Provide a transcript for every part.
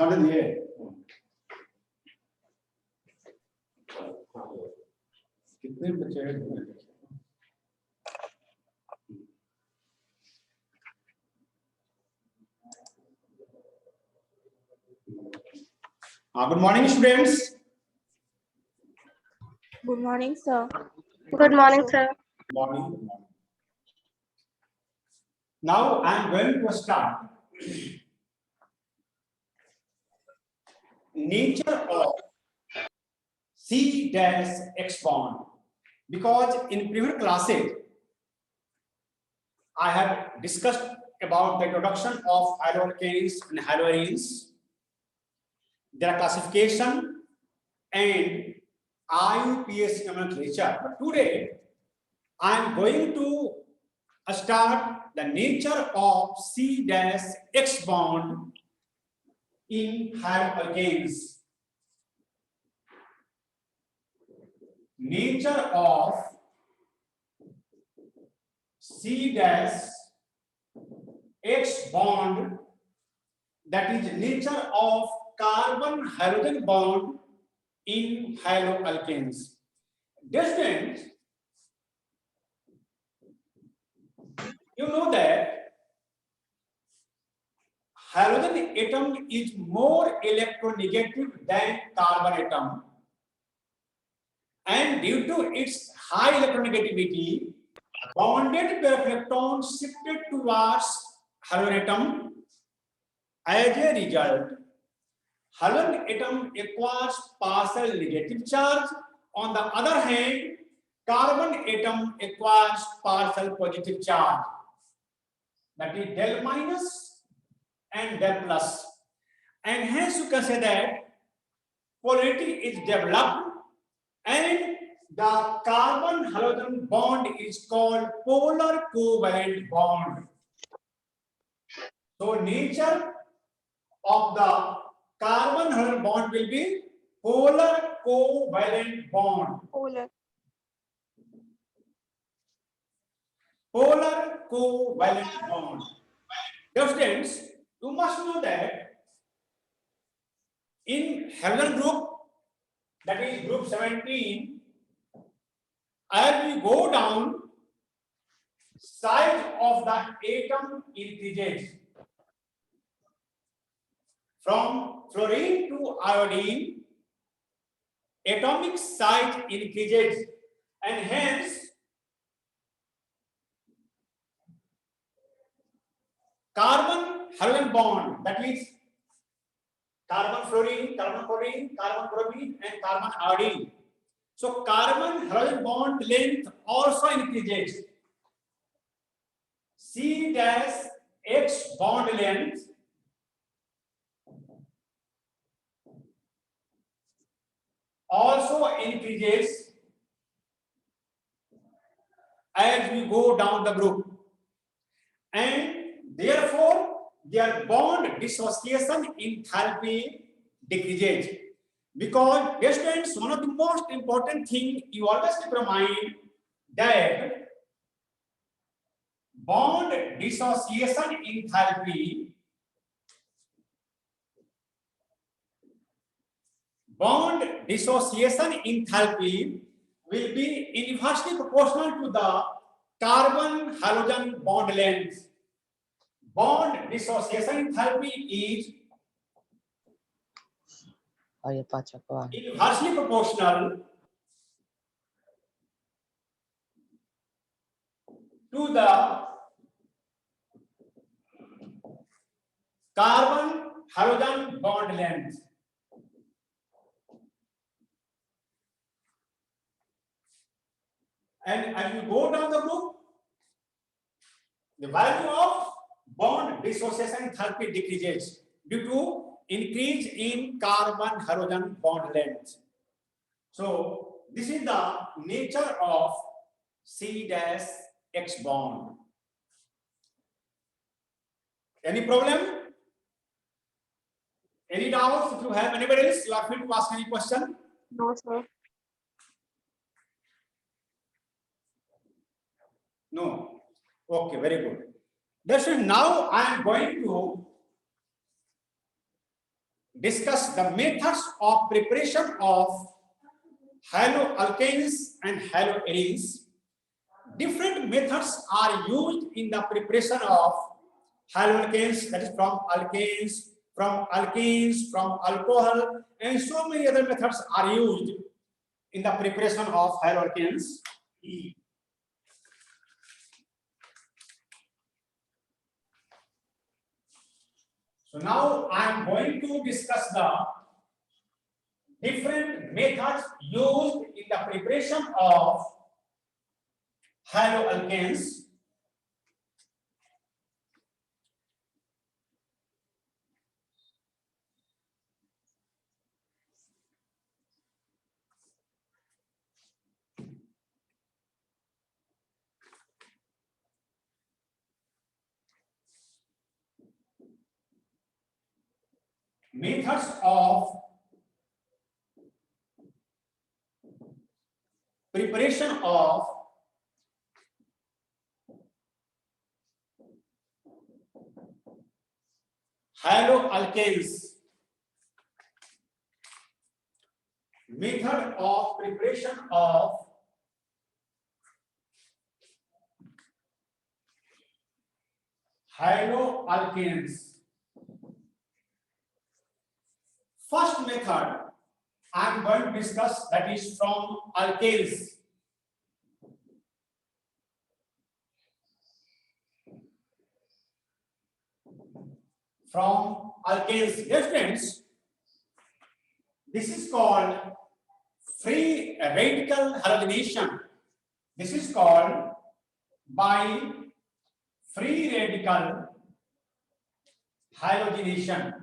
समझिए कितने बच्चे हैं? Good morning students. Good morning, sir. Good morning, sir. Morning. Now I am going to start nature of C dash X bond, because in previous classes I have discussed about the introduction of haloalkanes and haloarenes, their classification and IUPAC nomenclature. But today I am going to start the nature of C dash X bond in haloalkanes. Nature of C dash X bond, that is nature of carbon hydrogen bond in haloalkanes. Dear students, you know that hydrogen atom is more electronegative than carbon atom, and due to its high electronegativity, bonded pair of electrons shifted towards halogen atom. As a result, halogen atom acquires partial negative charge. On the other hand, carbon atom acquires partial positive charge, that is del minus and del plus, and hence you can say that polarity is developed and the carbon halogen bond is called polar covalent bond. So nature of the carbon halogen bond will be polar covalent bond. Polar covalent bond. Dear students, you must know that in halogen group, that is group 17, as we go down, size of the atom increases. From fluorine to iodine, atomic size increases, and hence carbon halogen bond, that is carbon fluorine, carbon chlorine, carbon bromine, and carbon iodine. So carbon halogen bond length also increases. C dash X bond length also increases as we go down the group, and therefore their bond dissociation enthalpy decreases. Because dear students, one of the most important thing you always keep in mind that bond dissociation enthalpy will be inversely proportional to the carbon halogen bond length. Bond dissociation enthalpy is inversely proportional to the carbon halogen bond length. And as you go down the group, the value of bond dissociation enthalpy decreases due to increase in carbon halogen bond length. So this is the nature of C dash X bond. Any problem? Any doubts? If you have anybody else, you are free to ask any question. No, sir. No. Okay, very good. That's it. Now I am going to discuss the methods of preparation of haloalkanes and haloarenes. Different methods are used in the preparation of haloalkanes, that is from alkanes, from alkenes, from alcohol, and so many other methods are used in the preparation of haloalkanes. So now I am going to discuss the different methods used in the preparation of haloalkanes. Methods of preparation of haloalkanes. Method of preparation of haloalkanes. First method I am going to discuss, that is from alkanes. From alkanes. Yes, friends, this is called free radical halogenation. This is called by free radical halogenation.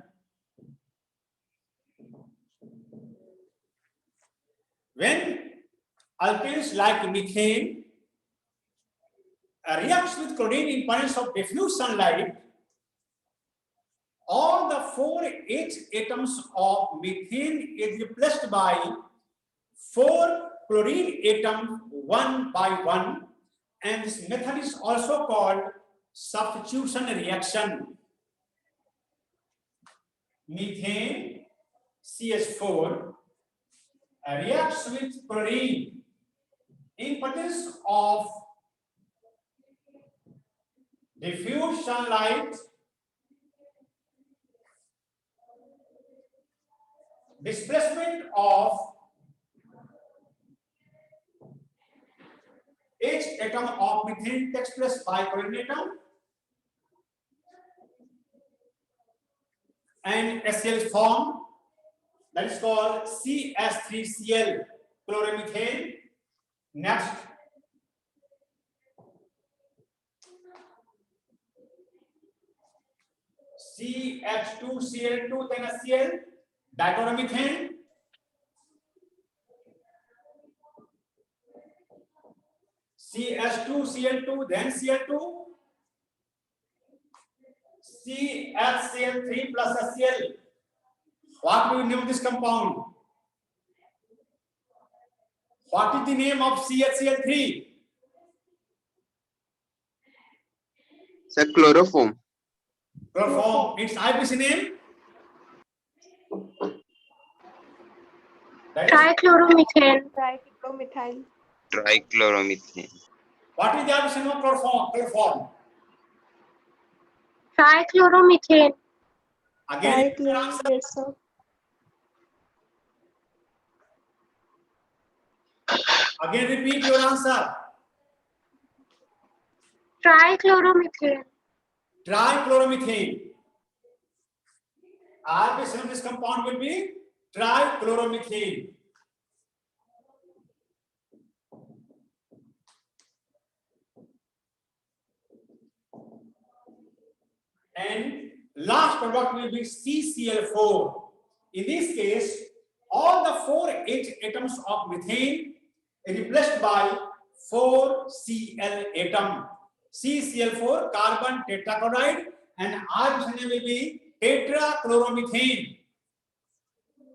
When alkanes like methane reacts with chlorine in presence of diffuse sunlight, all the 4 H atoms of methane is replaced by 4 chlorine atoms one by one, and this method is also called substitution reaction. Methane CH4 reacts with chlorine in presence of diffuse sunlight. Displacement of H atom of methane takes place by chlorine atom, and HCl is formed, that is called CH3Cl, chloromethane. Next, CH2Cl2, then HCl, dichloromethane. CH2Cl2, then Cl2, CHCl3 plus HCl. What do you name this compound? What is the name of CHCl3? Sir, chloroform. Chloroform. Its IPC name? That is, Trichloromethane. Trichloromethyl. Trichloromethane. what is the IPC name of chloroform? Trichloromethane. Again, repeat your answer. Yes, sir. Again, repeat your answer. Trichloromethane. Trichloromethane. IPC of this compound will be trichloromethane. And last product will be CCl4. In this case, all the 4 H atoms of methane is replaced by 4 Cl atom. CCl4 carbon tetrachloride, and our name will be tetrachloromethane.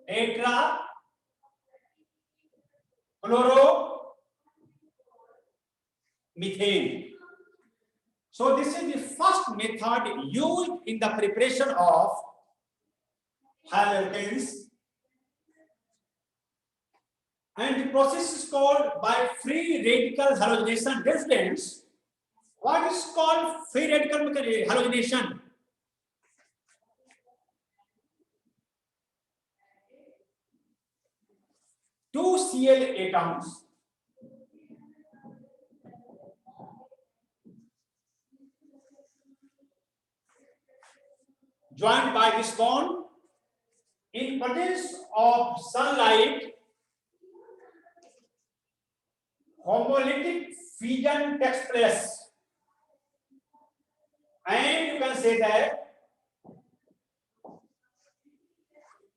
Tetrachloromethane. So this is the first method used in the preparation of halogens, and the process is called by free radical halogenation. Dear students, what is called free radical halogenation? Two Cl atoms joined by this bond in presence of sunlight, homolytic fusion takes place, and you can say that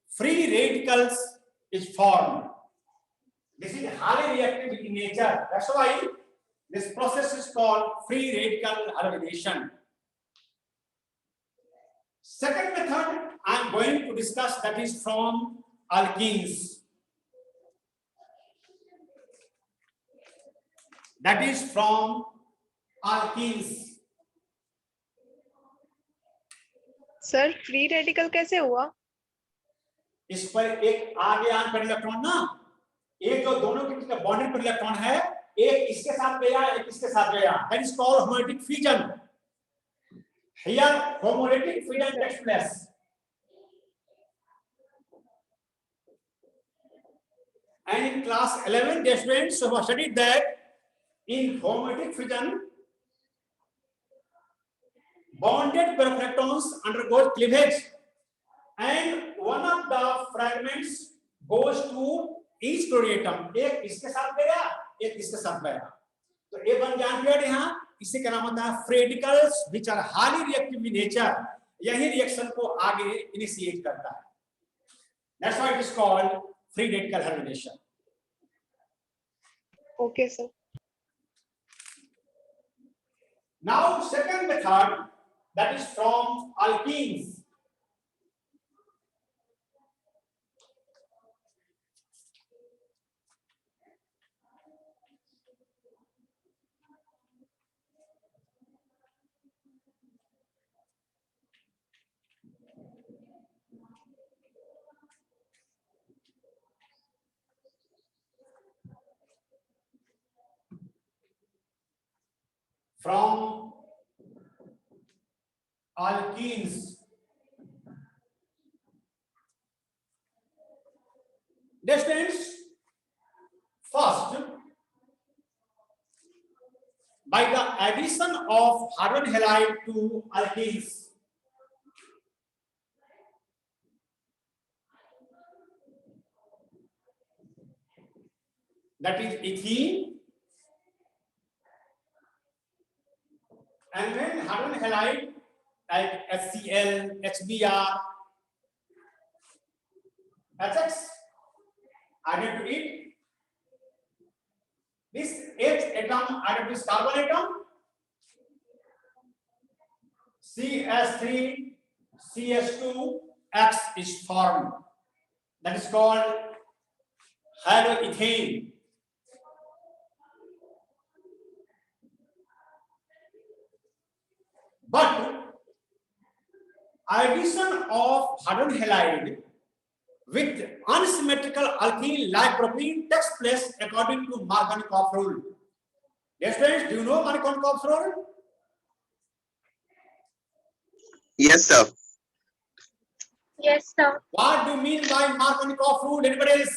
free radicals is formed. This is highly reactive in nature. That's why this process is called free radical halogenation. Second method I am going to discuss, that is from alkenes. That is from alkenes. Sir free radical कैसे हुआ? इस पर एक आगे आन पर electron ना, एक जो दोनों के बॉन्डेड पर इलेक्ट्रॉन है, एक इसके साथ गया, एक इसके साथ गया. That is called homolytic fusion. Here homolytic fusion takes place. And in class 11, dear students, we have studied that in homolytic fusion, bonded pair of electrons undergo cleavage, and one of the fragments goes to each chlorinatom. एक इसके साथ गया, एक इसके साथ गया. तो ये बन गया पेयर यहाँ. इसी का नाम होता है free radicals, which are highly reactive in nature. यही रिएक्शन को आगे इनिशिएट करता है. That's why it is called free radical halogenation. Okay sir. Now second method, that is from alkenes. From alkenes. Dear students, first, by the addition of carbon halide to alkenes, that is ethene, and when carbon halide like HCl, HBr, HX added to it, this H atom added to this carbon atom, CH3, CH2, X is formed. That is called haloethane. But addition of carbon halide with unsymmetrical alkene like propene takes place according to Markovnikov rule. Dear students, do you know Markovnikov rule? Yes, sir. Yes, sir. What do you mean by Markovnikov rule? Anybody else?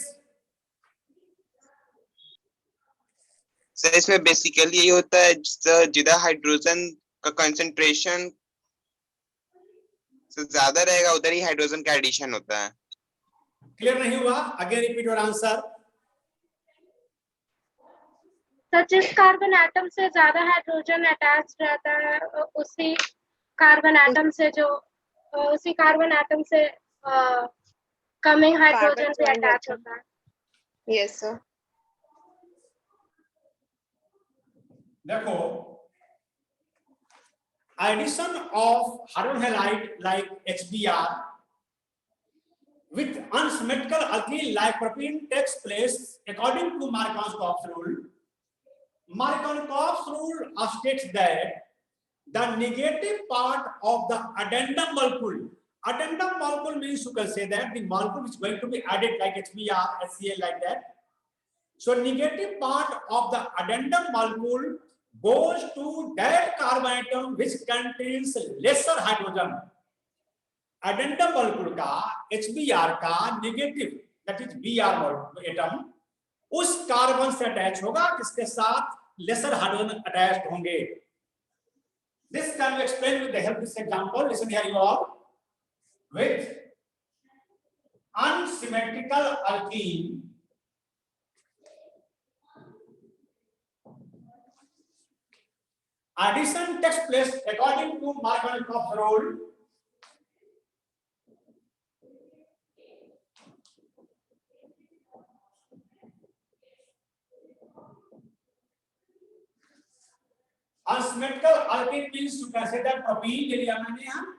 Sir इसमें basically ये होता है sir, जितना hydrogen का concentration ज्यादा रहेगा उधर ही hydrogen का एडिशन होता है. क्लियर नहीं हुआ? Again repeat your answer. तो जिस कार्बन एटम से ज्यादा हाइड्रोजन अटैच रहता है उसी कार्बन एटम से कमिंग हाइड्रोजन भी अटैच होता है. Yes sir. देखो, addition of carbon halide like HBr with unsymmetrical alkene like propene takes place according to Markovnikov's rule. Markovnikov's rule states that the negative part of the addendum molecule Addendum molecule means you can say that the molecule is going to be added like HBr, HCl like that. So negative part of the addendum molecule goes to that carbon atom which contains lesser hydrogen. Addendum molecule का HBr का negative, that is Br atom, उस carbon से attach होगा जिसके साथ lesser hydrogen attached होंगे. This can be explained with the help of this example. Listen here, you all. With unsymmetrical alkene, addition takes place according to Markovnikov rule. Unsymmetrical alkene means you can say that propene ले लिया मैंने यहाँ.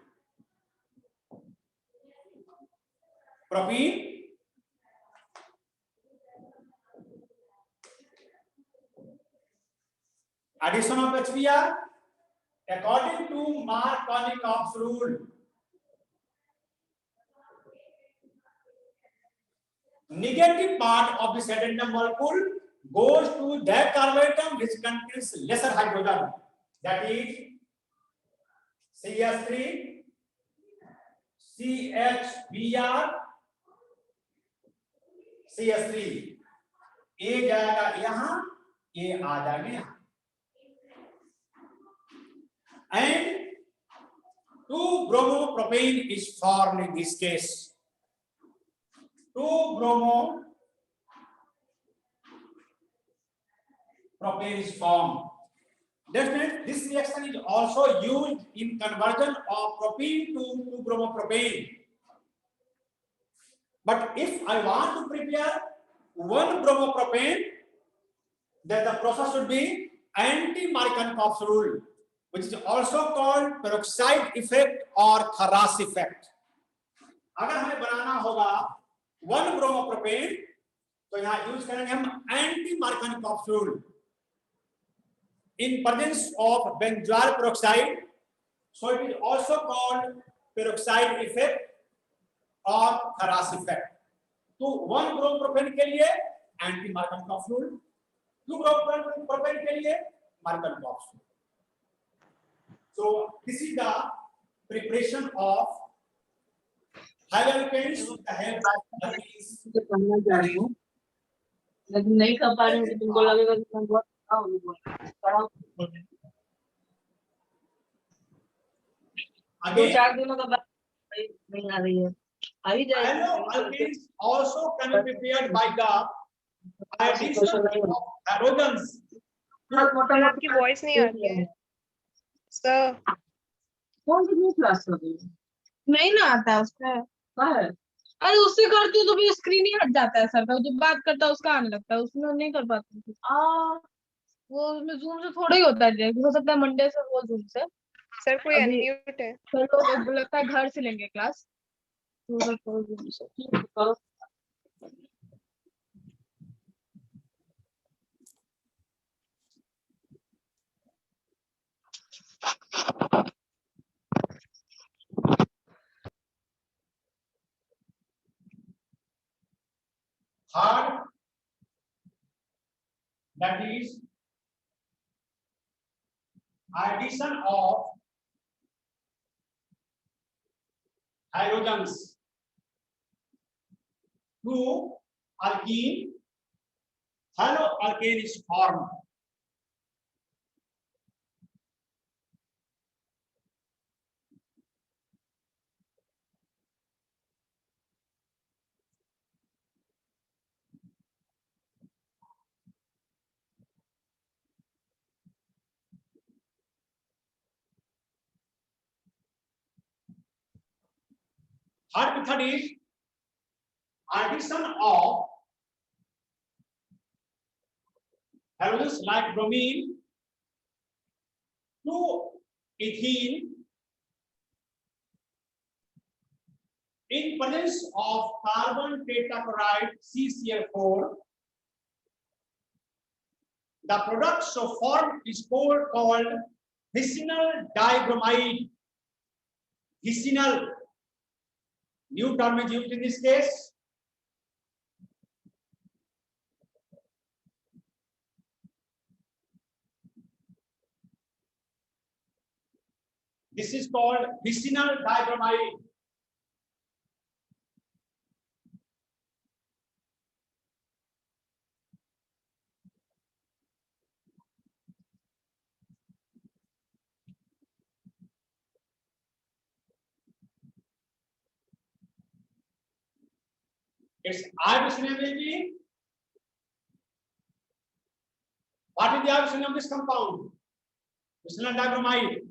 Propene addition of HBr according to Markovnikov's rule. Negative part of this addendum molecule goes to that carbon atom which contains lesser hydrogen, that is CH3, CHBr, CH3. A जाएगा यहाँ, A आ जाएगा यहाँ. And 2-bromopropane is formed in this case. 2-bromopropane is formed. Definitely, this reaction is also used in conversion of propene to 2-bromopropane. But if I want to prepare 1-bromopropane, then the process should be anti-Markovnikov's rule, which is also called peroxide effect or Kharas effect. अगर हमें बनाना होगा 1-bromopropane, तो यहाँ use करेंगे हम anti-Markovnikov's rule. In presence of benzoyl peroxide, so it is also called peroxide effect or Kharas effect. तो 1-bromopropane के लिए anti-Markovnikov's rule, 2-bromopropane के लिए Markovnikov's rule. So this is the preparation of haloalkanes with the help of alkenes. करना चाह रही हूँ लेकिन नहीं कर पा रही हूँ. तुमको लगेगा कि मैं बहुत Again, 2-4 दिनों का बाद नहीं आ रही है. आ ही जाएगी. haloalkanes also can be prepared by the addition of halogens. Sir आपकी वॉइस नहीं आ रही है सर. कौन सी क्लास कर रही है? नहीं ना आता है उसका. कहाँ है? अरे उससे करती हूँ तो भी स्क्रीन ही हट जाता है सर का. जो बात करता है उसका आने लगता है, उसमें नहीं कर पाती. वो उसमें जूम से थोड़ा ही होता है. हो सकता है मंडे से वो जूम से. सर कोई अभी- अनम्यूट है. चलो लगता है घर से लेंगे क्लास. जूम से करो. Third, that is addition of halogens to alkene. Haloalkane is formed. Third method is addition of halogens like bromine to ethene in presence of carbon tetrachloride CCl4. The product so formed is called hexynyl dibromide. Hexynyl new term is used in this case. This is called vicinal dibromide. Its IUPAC will be. What is the IUPAC of this compound? Vicinal dibromide.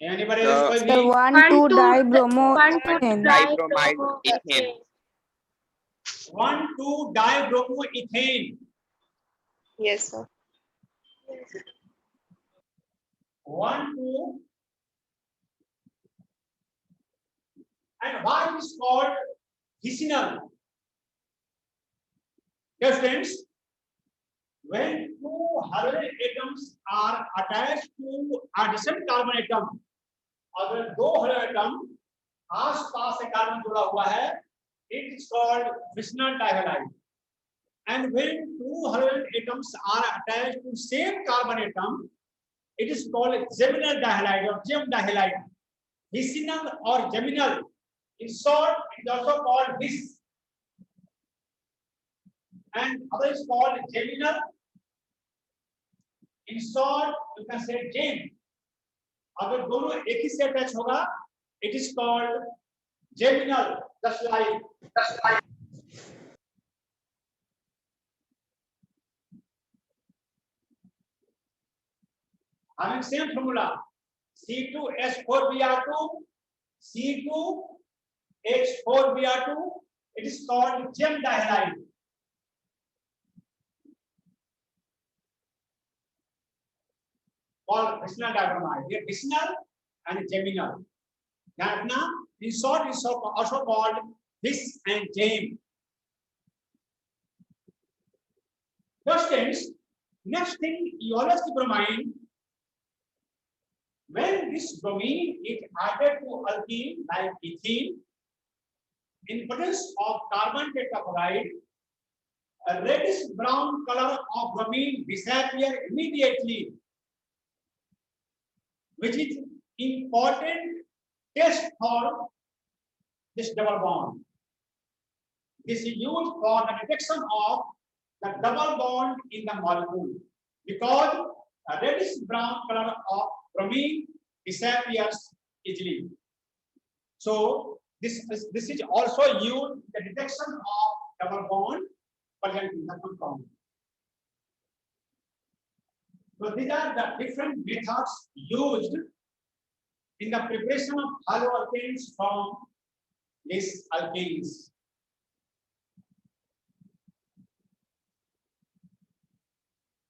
Anybody else? The- The 1,2-dibromoethane. Dibromide ethane. 1,2-dibromoethane. Yes, sir. 1,2. And why it is called vicinal? Dear friends, when two halogen atoms are attached to a different carbon atom, अगर दो halogen atom आस-पास से carbon जुड़ा हुआ है, it is called vicinal dihalide. And when two halogen atoms are attached to same carbon atom, it is called geminal dihalide or gem dihalide. Vicinal or geminal. In short, it is also called vis. And other is called geminal. In short, you can say gem. अगर दोनों एक ही से attach होगा, it is called geminal. Just like. Having same formula, C2H4Br2, C2H4Br2, it is called gem dihalide. Called vicinal dibromide. Here vicinal and geminal. Now, in short, is also called vis and gem. Questions. Next thing, iodous bromine. When this bromine is added to alkene like ethene, in presence of carbon tetrachloride, a reddish brown color of bromine disappears immediately, which is important test for this double bond. This is used for the detection of the double bond in the molecule, because a reddish brown color of bromine disappears easily. So this is also used in the detection of double bond present in the compound. So these are the different methods used in the preparation of haloalkanes from these alkanes.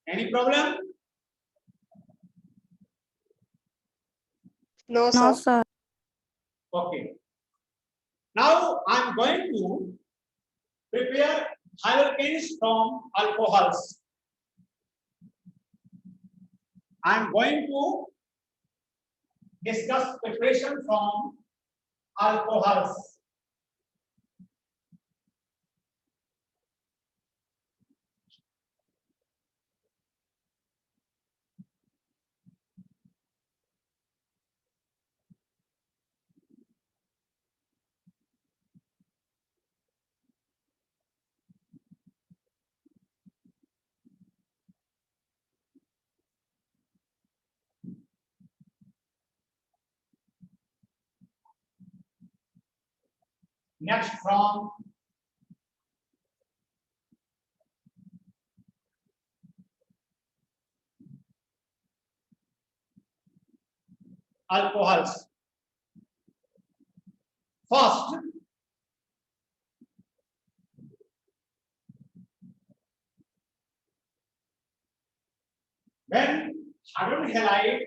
Any problem? No, No, sir. sir. Okay. Now I am going to prepare haloalkanes from alcohols. I am going to discuss preparation from alcohols. Next from alcohols. First, when hydrogen halide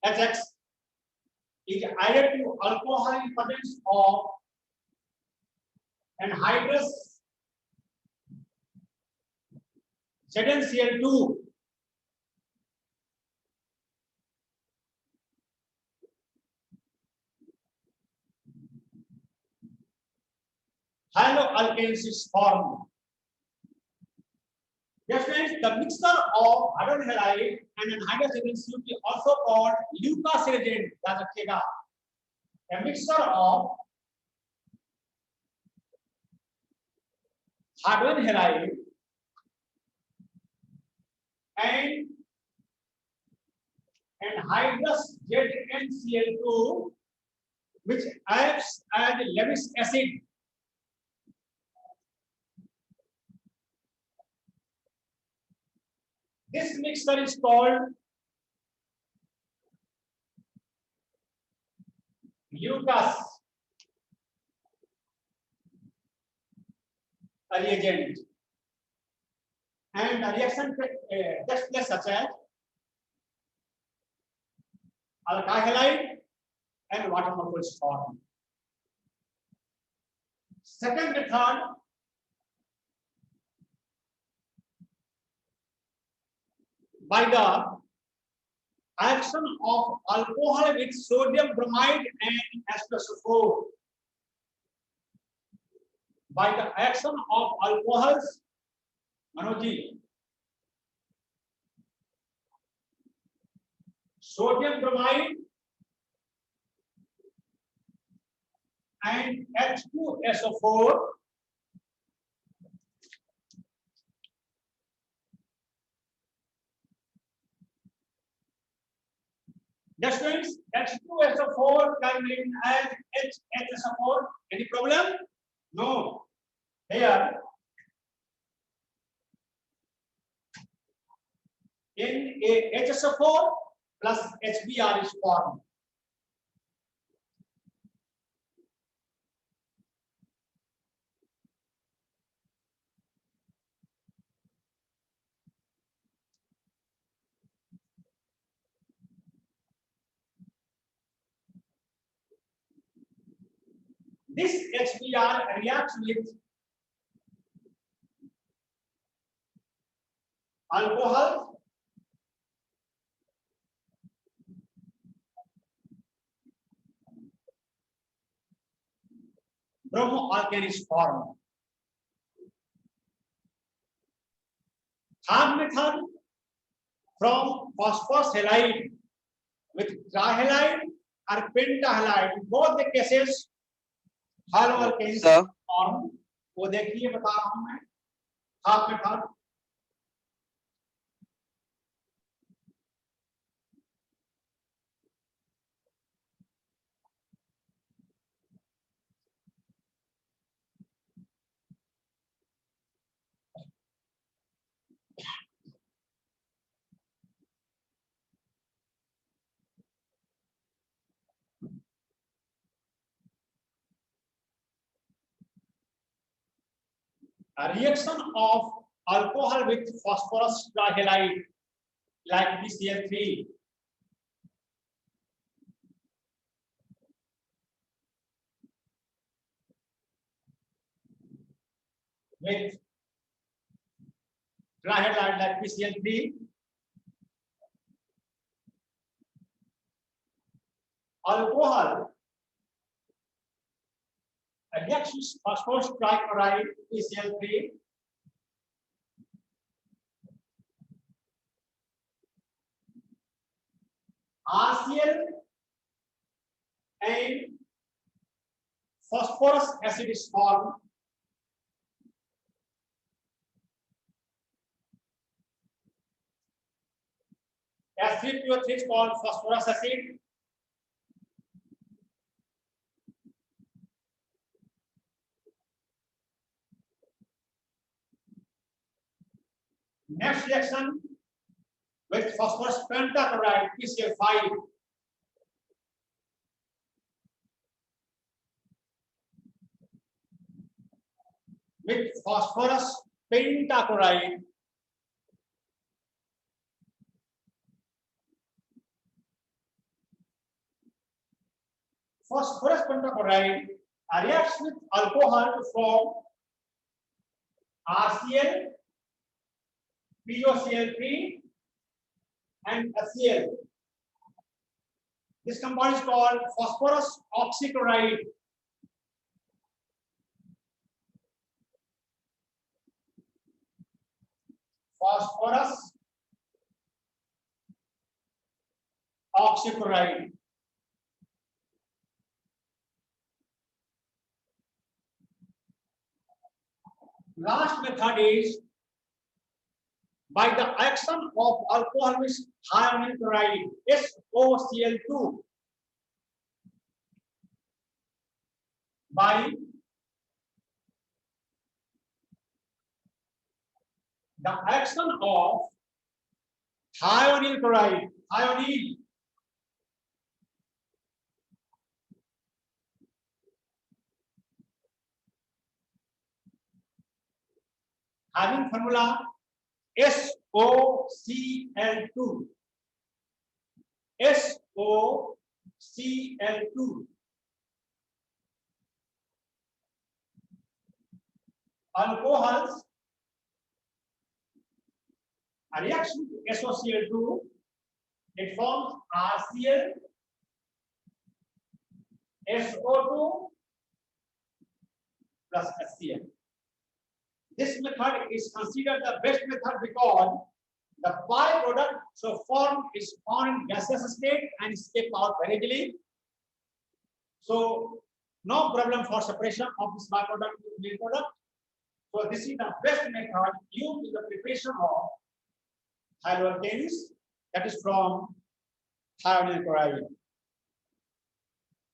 HX is added to alcohol in presence of anhydrous ZnCl2, haloalkanes is formed. Yes, friends, the mixture of hydrogen halide and anhydrous agents should be also called Lucas reagent. याद रखिएगा. A mixture of hydrogen halide and anhydrous ZnCl2, which acts as Lewis acid. This mixture is called Lucas reagent, and the reaction just such as alkyl halide and water molecules formed. Second method, by the action of alcohol with sodium bromide and H+O4. By the action of alcohols, Manoji, sodium bromide and H2SO4, that means H2SO4 can be as HSO4. Any problem? No. Here, in a HSO4 plus HBr is formed. This HBr reacts with alcohol bromoalkane is formed. Third method, from phosphorus halide with trihalide or pentahalide, both the cases haloalkanes Sir. formed. वो देखिए बता रहा हूं मैं. Third method, a reaction of alcohol with phosphorus trihalide like PCl3 with trihalide like PCl3, alcohol reacts with phosphorus trichloride PCl3, RCl and phosphorus acid is formed. S3PO3 is called phosphorus acid. Next reaction with phosphorus pentachloride PCl5. With phosphorus pentachloride reacts with alcohol to form RCl, POCl3 and HCl. This compound is called phosphorus oxychloride. phosphorus oxychloride. Last method is by the action of alcohol with ionic chloride, SOCl2. By the action of thionyl chloride, thionyl, having formula SOCl2, SOCl2. Alcohols a reaction to SOCl2, it forms RCl, SO2 plus HCl. This method is considered the best method because the byproduct so formed is found in gaseous state and escape out very easily. So no problem for separation of this byproduct to main product. So this is the best method used in the preparation of haloalkanes, that is from thionyl chloride.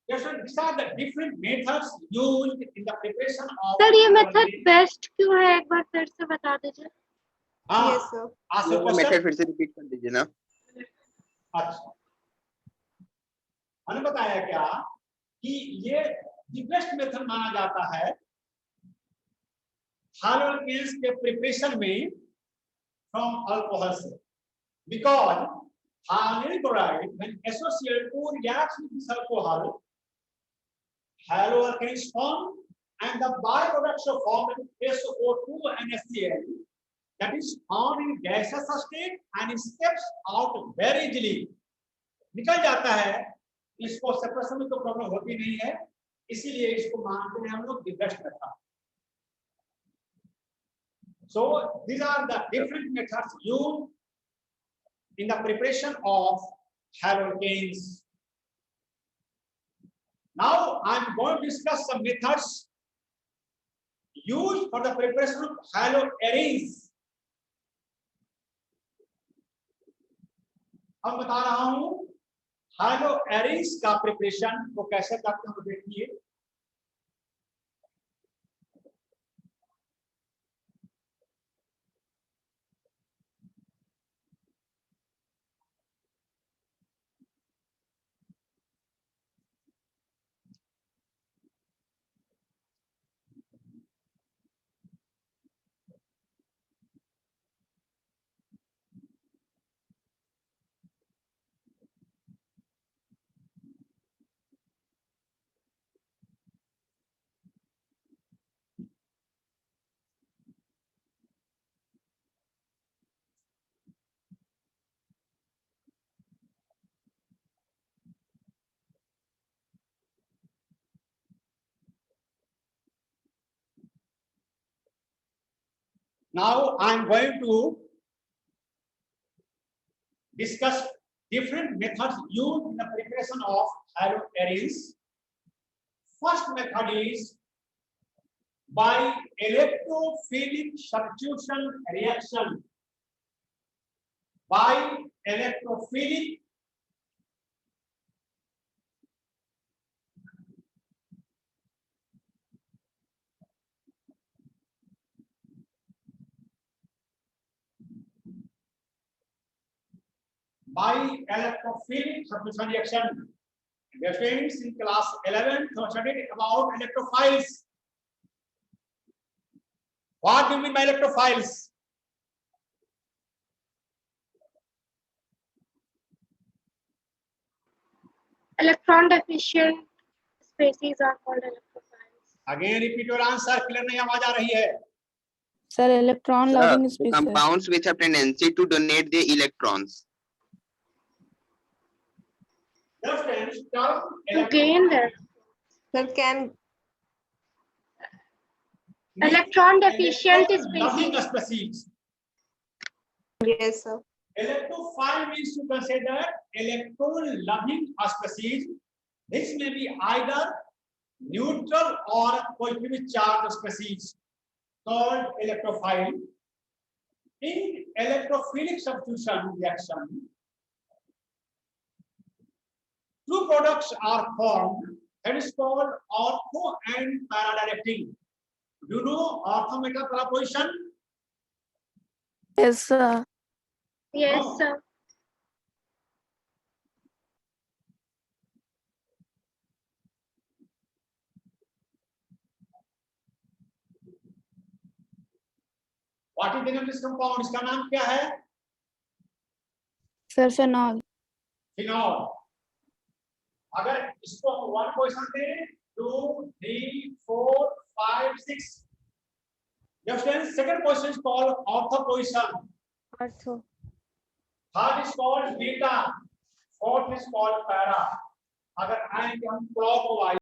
Yes, sir, these are the different methods used in the preparation of. Sir ये method best क्यों है एक बार फिर से बता दीजिए. हाँ, Yes, sir. ask your question. Method फिर से रिपीट कर दीजिए ना. अच्छा, मैंने बताया क्या कि ये द बेस्ट मेथड माना जाता है haloalkanes के प्रिपरेशन में from alcohol से, because thionyl chloride when SOCl2 reacts with this alcohol, haloalkanes form and the byproducts are formed SO2 and HCl, that is found in gaseous state and escapes out very easily. निकल जाता है, इसको separation में तो problem होती नहीं है, इसीलिए इसको मानते हैं हम लोग the best method. So these are the different methods used in the preparation of haloalkanes. Now I am going to discuss some methods used for the preparation of haloarenes. अब बता रहा हूं haloarenes का प्रिपरेशन को कैसे करते हैं, देखिए. Now I am going to discuss different methods used in the preparation of haloarenes. First method is by electrophilic substitution reaction. By electrophilic substitution reaction. Dear students, in class 11, we studied about electrophiles. What do you mean by electrophiles? Electron deficient species are called electrophiles. Again, repeat your answer. Clear नहीं आवाज आ रही है. Sir, electron loving species. Compounds which have tendency to donate their electrons. Dear students, term To gain their Sir, can electron deficient species. loving species. Yes, sir. Electrophile means to consider electron-loving species. This may be either neutral or positively charged species called electrophile. In electrophilic substitution reaction, two products are formed that is called ortho and para-directing. Do you know ortho metal para position? Yes, sir. Yes, No. sir. What is the name of this compound? इसका नाम क्या है? Sir, phenol. Phenol. अगर इसको हम 1 position दें 2 3 4 5 6 just then second position is called ortho position, Ortho. third is called beta, fourth is called para. अगर आएंगे हम क्लॉकवाइज